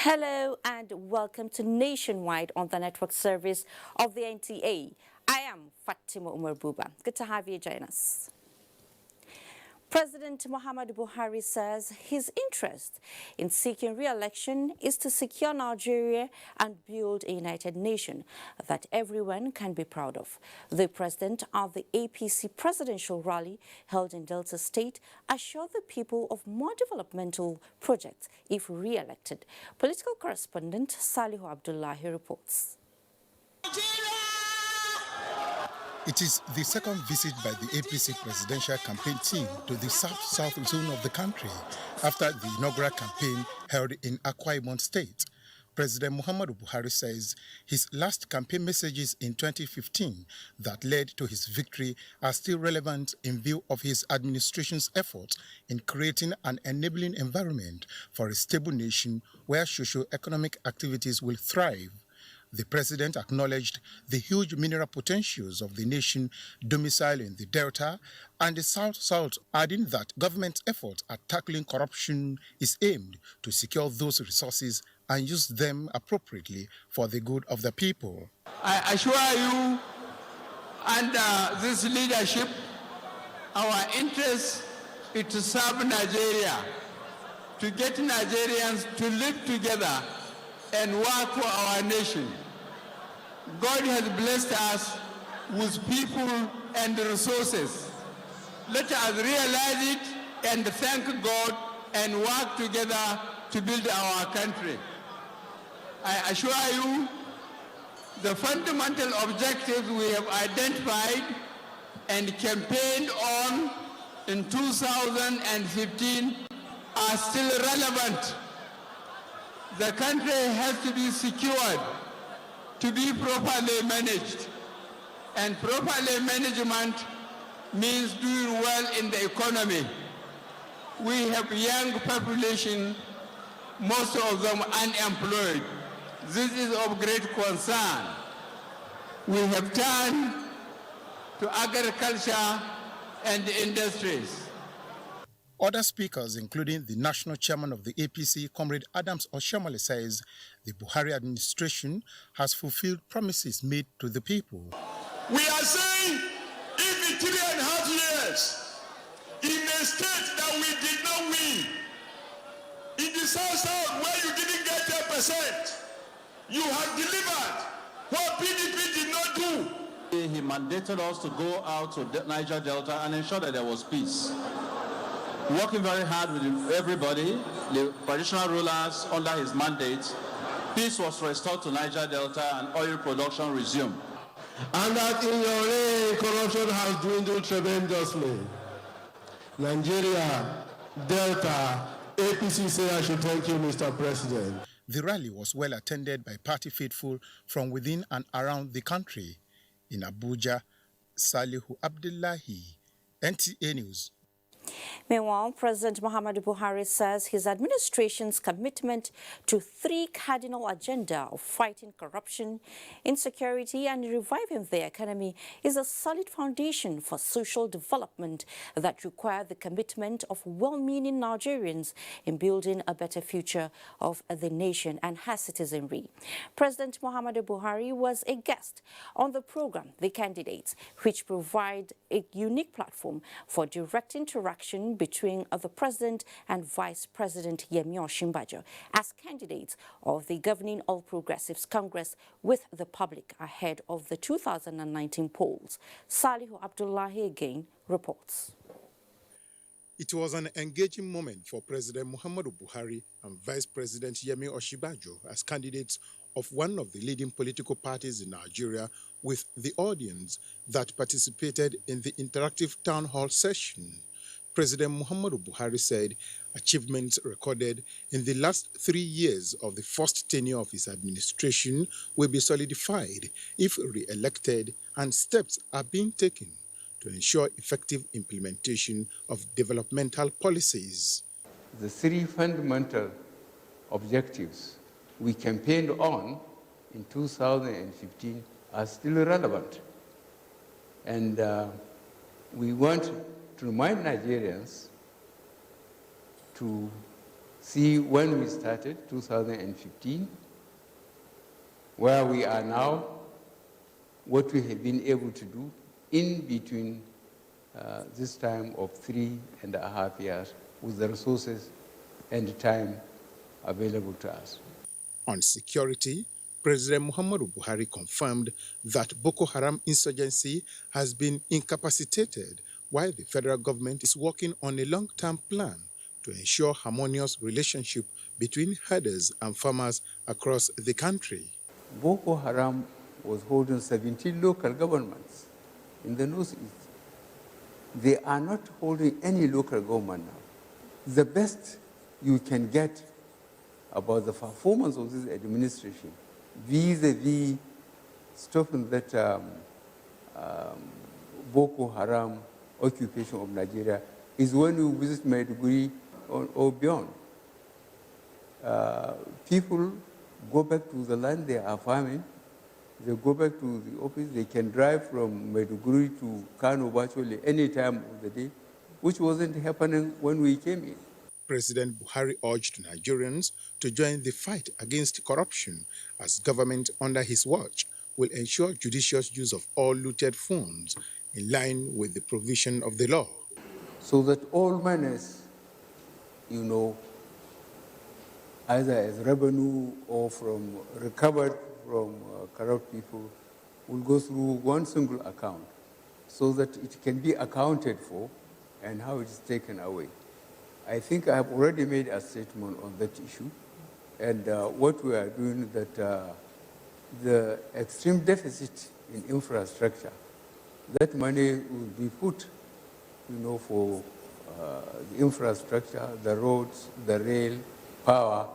Hello and welcome to Nationwide on the network service of the NTA. I am Fatima Umar Buba. Good to have you join us. President Muhammadu Buhari says his interest in seeking re-election is to secure Nigeria and build a united nation that everyone can be proud of. The president of the APC presidential rally held in Delta State assured the people of more developmental projects if re-elected. Political correspondent Salihu Abdullahi reports. It is the second visit by the APC presidential campaign team to the south-south zone of the country after the inaugural campaign held in Akwa Ibom State. President Muhammadu Buhari says his last campaign messages in 2015 that led to his victory are still relevant in view of his administration's efforts in creating an enabling environment for a stable nation where socio-economic activities will thrive. The president acknowledged the huge mineral potentials of the nation domiciled in the Delta and the South-South, adding that government efforts at tackling corruption is aimed to secure those resources and use them appropriately for the good of the people. I assure you, under this leadership, our interest is to serve Nigeria, to get Nigerians to live together and work for our nation. God has blessed us with people and resources. Let us realize it and thank God and work together to build our country. I assure you, the fundamental objectives we have identified and campaigned on in 2015 are still relevant. The country has to be secured, to be properly managed. And properly management means doing well in the economy. We have young population, most of them unemployed. This is of great concern. We have turned to agriculture and industries. Other speakers, including the national chairman of the APC, Comrade Adams Oshiomhole, says the Buhari administration has fulfilled promises made to the people. We are saying if in 3.5 years, in a state that we did not win, in the South-South where you didn't get 10%, you have delivered what PDP did not do. He mandated us to go out to Niger Delta and ensure that there was peace. Working very hard with everybody, the traditional rulers under his mandate, peace was restored to Niger Delta and oil production resumed. And that in your reign, corruption has dwindled tremendously. Nigeria, Delta, APC say I should thank you, Mr. President. The rally was well attended by party faithful from within and around the country. In Abuja, Salihu Abdullahi, NTA News. Meanwhile, President Muhammadu Buhari says his administration's commitment to three cardinal agenda of fighting corruption, insecurity and reviving the economy is a solid foundation for social development that require the commitment of well-meaning Nigerians in building a better future of the nation and her citizenry. President Muhammadu Buhari was a guest on the program The Candidates, which provide a unique platform for direct interaction between the President and Vice President Yemi Osinbajo as candidates of the governing All Progressives Congress with the public ahead of the 2019 polls. Salihu Abdullahi again reports. It was an engaging moment for President Muhammadu Buhari and Vice President Yemi Osinbajo as candidates of one of the leading political parties in Nigeria, with the audience that participated in the interactive town hall session. President Muhammadu Buhari said achievements recorded in the last 3 years of the first tenure of his administration will be solidified if re-elected, and steps are being taken to ensure effective implementation of developmental policies. The three fundamental objectives we campaigned on in 2015 are still relevant. And we want to remind Nigerians to see when we started, 2015, where we are now, what we have been able to do in between this time of 3.5 years with the resources and the time available to us. On security, President Muhammadu Buhari confirmed that Boko Haram insurgency has been incapacitated, while the federal government is working on a long-term plan to ensure harmonious relationship between herders and farmers across the country. Boko Haram was holding 17 local governments in the northeast. They are not holding any local government now. The best you can get about the performance of this administration vis-a-vis stopping that Boko Haram occupation of Nigeria is when you visit Maiduguri or beyond. People go back to the land they are farming, they go back to the office, they can drive from Maiduguri to Kano virtually any time of the day, which wasn't happening when we came in. President Buhari urged Nigerians to join the fight against corruption, as government under his watch will ensure judicious use of all looted funds in line with the provision of the law. So that all monies, either as revenue or from recovered from corrupt people, will go through one single account so that it can be accounted for and how it is taken away. I think I have already made a statement on that issue, and what we are doing, that the extreme deficit in infrastructure, that money will be put, for the infrastructure, the roads, the rail, power,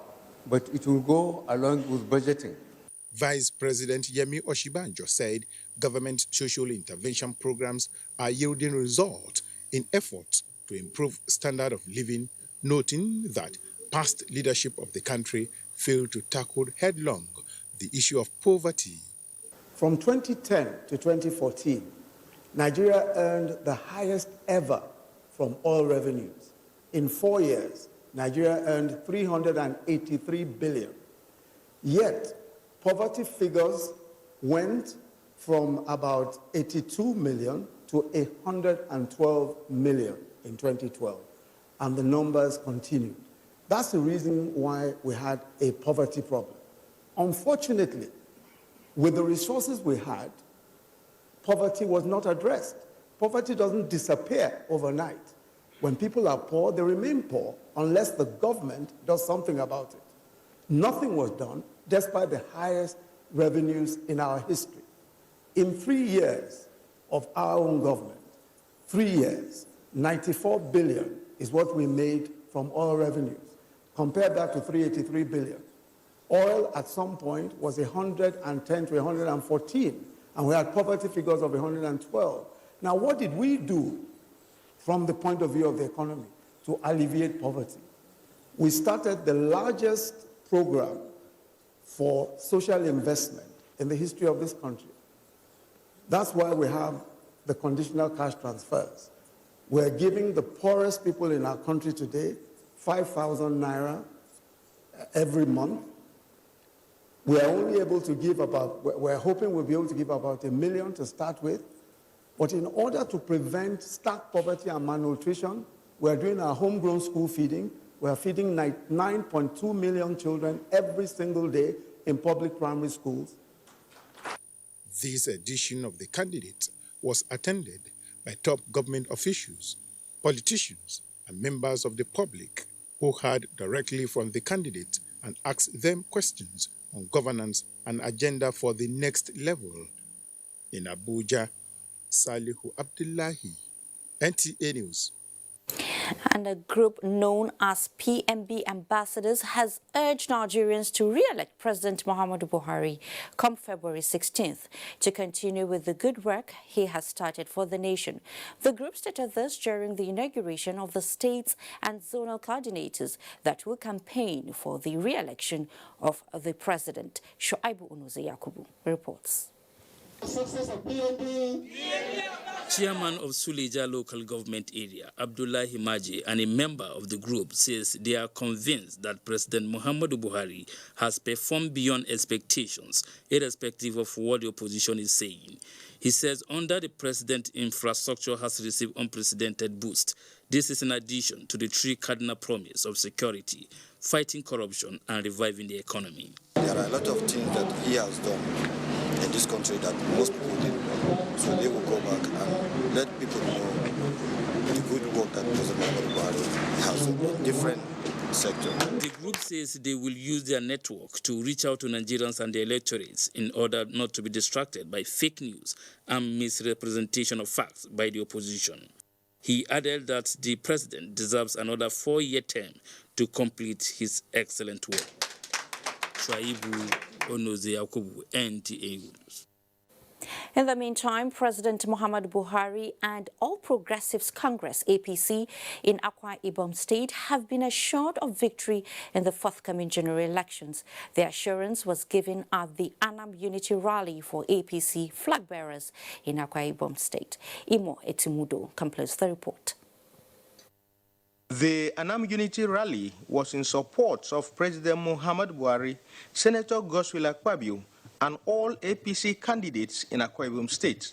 but it will go along with budgeting. Vice President Yemi Osinbajo said government social intervention programs are yielding results in efforts to improve standard of living, noting that past leadership of the country failed to tackle headlong the issue of poverty. From 2010 to 2014, Nigeria earned the highest ever from oil revenues. In 4 years, Nigeria earned $383 billion. Yet, poverty figures went from about 82 million to 112 million in 2012, and the numbers continued. That's the reason why we had a poverty problem. Unfortunately, with the resources we had, poverty was not addressed. Poverty doesn't disappear overnight. When people are poor, they remain poor unless the government does something about it. Nothing was done, despite the highest revenues in our history. In 3 years of our own government, 3 years, 94 billion is what we made from oil revenues. Compare that to 383 billion. Oil at some point was 110 to 114, and we had poverty figures of 112. Now, what did we do from the point of view of the economy to alleviate poverty? We started the largest program for social investment in the history of this country. That's why we have the conditional cash transfers. We're giving the poorest people in our country today 5,000 naira every month. We're only able to give we're hoping we'll be able to give about 1 million to start with. But in order to prevent stark poverty and malnutrition, we're doing our homegrown school feeding. We're feeding 9.2 million children every single day in public primary schools. This edition of the candidate was attended by top government officials, politicians, and members of the public who heard directly from the candidate and asked them questions on governance and agenda for the next level. In Abuja, Salihu Abdullahi, NTA News. And a group known as PMB Ambassadors has urged Nigerians to re-elect President Muhammadu Buhari come February 16th to continue with the good work he has started for the nation. The group stated this during the inauguration of the states and zonal coordinators that will campaign for the re-election of the president. Shoaibu Onoze Yakubu reports. Chairman of Suleja local government area, Abdullahi Maji, and a member of the group, says they are convinced that President Muhammadu Buhari has performed beyond expectations, irrespective of what the opposition is saying. He says under the president, infrastructure has received unprecedented boost. This is in addition to the three cardinal promises of security, fighting corruption, and reviving the economy. There are a lot of things that he has done in this country that most people didn't know. So they will go back and let people know the good work that President Muhammadu Buhari has done in different sectors. The group says they will use their network to reach out to Nigerians and their electorates in order not to be distracted by fake news and misrepresentation of facts by the opposition. He added that the president deserves another 4-year term to complete his excellent work. Shoaibu Onoze Yakubu, NTA News. In the meantime, President Muhammadu Buhari and All Progressives Congress, APC, in Akwa Ibom State have been assured of victory in the forthcoming general elections. The assurance was given at the Anam Unity Rally for APC flag bearers in Akwa Ibom State. Imo Etimudo completes the report. The Anam Unity Rally was in support of President Muhammadu Buhari, Senator Godswill Akpabio, and all APC candidates in Akwa Ibom State.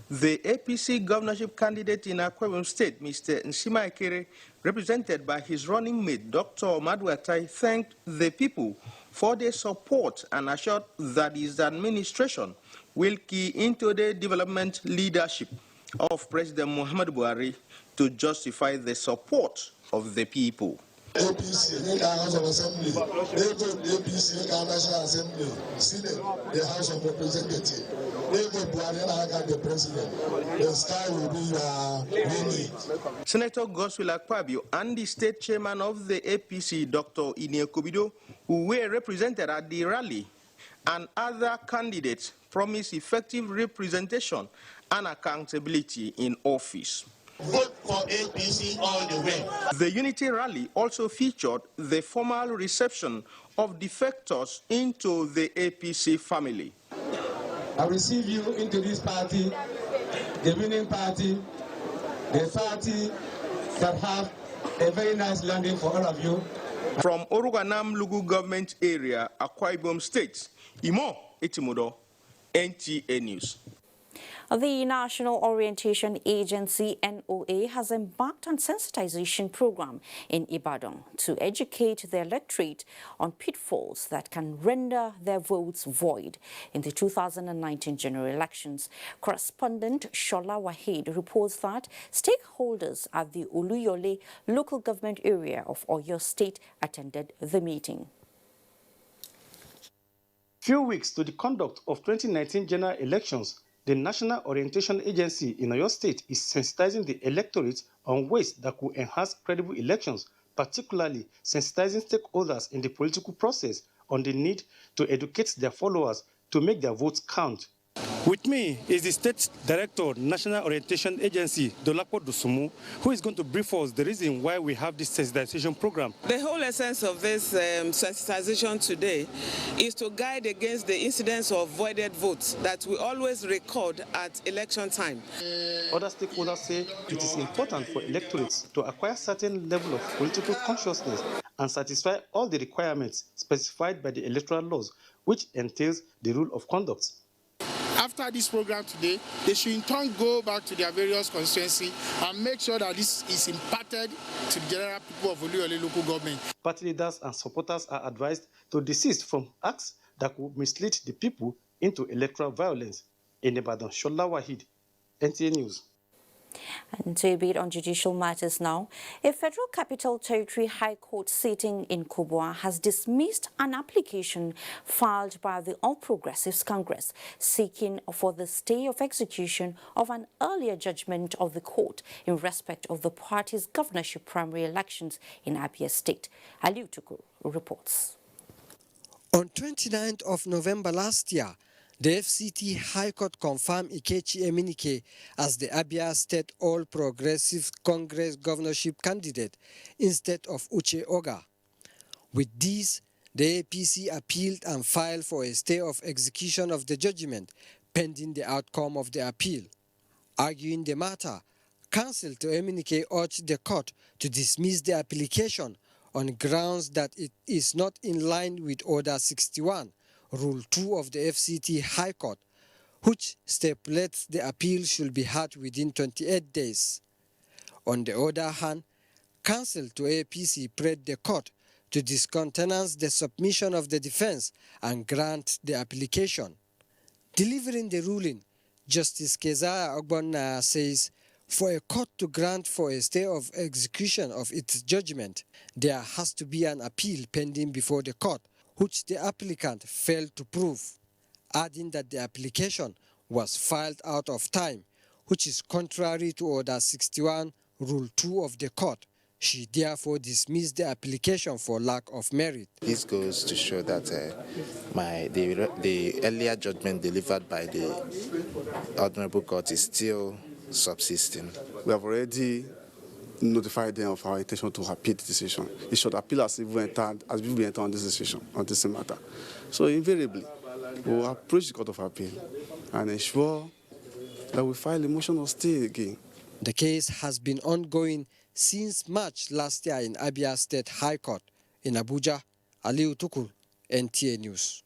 The APC governorship candidate in Akwa Ibom State, Mr. Nsima Ekere, represented by his running mate, Dr. Omadu Atai, thanked the people for their support and assured that his administration will key into the development leadership of President Muhammadu Buhari to justify the support of the people. APC, the House of Assembly, they vote APC, the National Assembly, Senate, the House of Representatives. They vote Buhari, the President. The sky will be winning. Senator Godswill Akpabio and the state chairman of the APC, Dr. Iniekobido, who were represented at the rally, and other candidates promise effective representation and accountability in office. Vote for APC all the way. The Unity Rally also featured the formal reception of defectors into the APC family. I receive you into this party, the winning party, the party that have a very nice landing for all of you. From Oruganam Lugu government area, Akwa Ibom State, Imo Etimudo, NTA News. The National Orientation Agency, NOA, has embarked on sensitization program in Ibadan to educate the electorate on pitfalls that can render their votes void in the 2019 general elections. Correspondent Shola Wahid reports that stakeholders at the Oluyole local government area of Oyo State attended the meeting. Few weeks to the conduct of 2019 general elections, the National Orientation Agency in Oyo State is sensitizing the electorate on ways that could enhance credible elections, particularly sensitizing stakeholders in the political process on the need to educate their followers to make their votes count. With me is the State Director, National Orientation Agency, Dolapo Dusumu, who is going to brief us the reason why we have this sensitization program. The whole essence of this sensitization today is to guide against the incidence of voided votes that we always record at election time. Other stakeholders say it is important for electorates to acquire a certain level of political consciousness and satisfy all the requirements specified by the electoral laws, which entails the rule of conduct. After this program today, they should in turn go back to their various constituencies and make sure that this is imparted to the general people of Oluyole local government. Party leaders and supporters are advised to desist from acts that could mislead the people into electoral violence. In Ibadan, Shola Wahid, NTA News. And to a bit on judicial matters now, a Federal Capital Territory High Court sitting in Kubwa has dismissed an application filed by the All Progressives Congress seeking for the stay of execution of an earlier judgment of the court in respect of the party's governorship primary elections in ABIA State. Aliu Tukur reports. On 29th of November last year, the FCT High Court confirmed Ikechi Eminike as the Abia State All Progressive Congress governorship candidate instead of Uche Oga. With this, the APC appealed and filed for a stay of execution of the judgment pending the outcome of the appeal. Arguing the matter, counsel to Eminike urged the court to dismiss the application on grounds that it is not in line with Order 61, Rule 2 of the FCT High Court, which stipulates the appeal should be heard within 28 days. On the other hand, counsel to APC prayed the court to discountenance the submission of the defense and grant the application. Delivering the ruling, Justice Kezaya Ogbonna says, for a court to grant for a stay of execution of its judgment, there has to be an appeal pending before the court, which the applicant failed to prove, adding that the application was filed out of time, which is contrary to Order 61, Rule 2 of the court. She therefore dismissed the application for lack of merit. This goes to show that the earlier judgment delivered by the Honorable Court is still subsisting. We have already notified them of our intention to appeal the decision. It should appeal as if we entered on this decision, on this matter. So invariably, we will approach the Court of Appeal and ensure that we file a motion of stay again. The case has been ongoing since March last year in Abia State High Court in Abuja. Aliu Tukur, NTA News.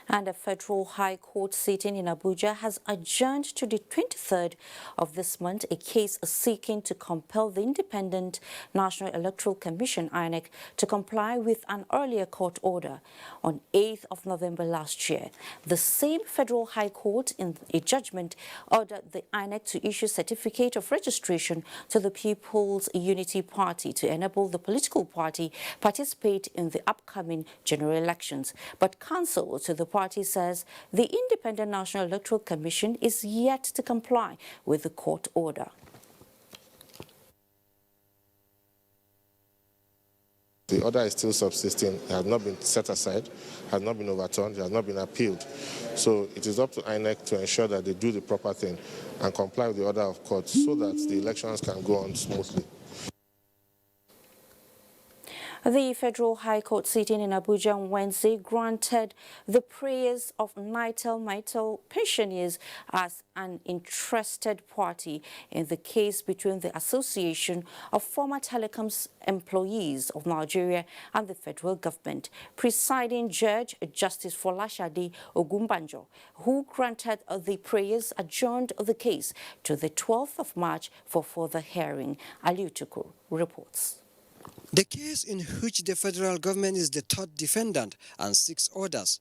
And a Federal High Court sitting in Abuja has adjourned to the 23rd of this month a case seeking to compel the Independent National Electoral Commission, INEC, to comply with an earlier court order. On 8th of November last year, the same Federal High Court in a judgment ordered the INEC to issue certificate of registration to the People's Unity Party to enable the political party participate in the upcoming general elections. But counsel to the party says the Independent National Electoral Commission is yet to comply with the court order. The order is still subsisting. It has not been set aside, has not been overturned, it has not been appealed. So it is up to INEC to ensure that they do the proper thing and comply with the order of court so that the elections can go on smoothly. The Federal High Court sitting in Abuja on Wednesday granted the prayers of Nitel pensioners as an interested party in the case between the Association of Former Telecoms Employees of Nigeria and the federal government. Presiding Judge Justice Folashade Ogumbanjo, who granted the prayers, adjourned the case to the 12th of March for further hearing. Aliu Tukur reports. The case in which the federal government is the third defendant and 6 others,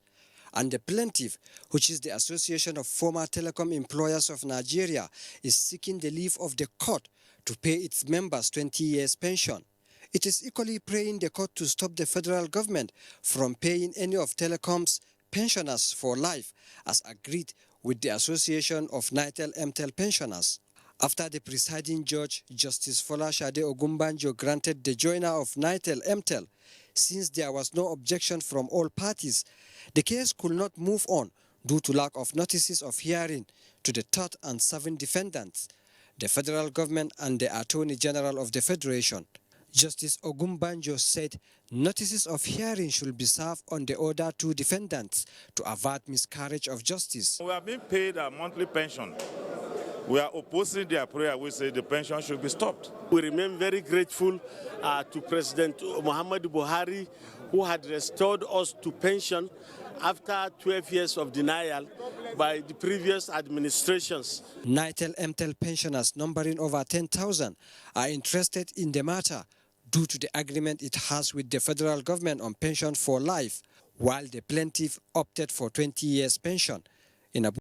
and the plaintiff, which is the Association of Former Telecom Employers of Nigeria, is seeking the leave of the court to pay its members 20 years pension. It is equally praying the court to stop the federal government from paying any of Telecom's pensioners for life, as agreed with the Association of Nitel pensioners. After the presiding judge, Justice Folashade Ogumbanjo, granted the joiner of Nitel since there was no objection from all parties, the case could not move on due to lack of notices of hearing to the third and 7 defendants, the federal government and the Attorney General of the Federation. Justice Ogumbanjo said notices of hearing should be served on the other 2 defendants to avert miscarriage of justice. We are being paid a monthly pension. We are opposing their prayer. We say the pension should be stopped. We remain very grateful to President Muhammadu Buhari, who had restored us to pension after 12 years of denial by the previous administrations. Nitel pensioners numbering over 10,000 are interested in the matter due to the agreement it has with the federal government on pension for life, while the plaintiff opted for 20 years pension. In Abuja.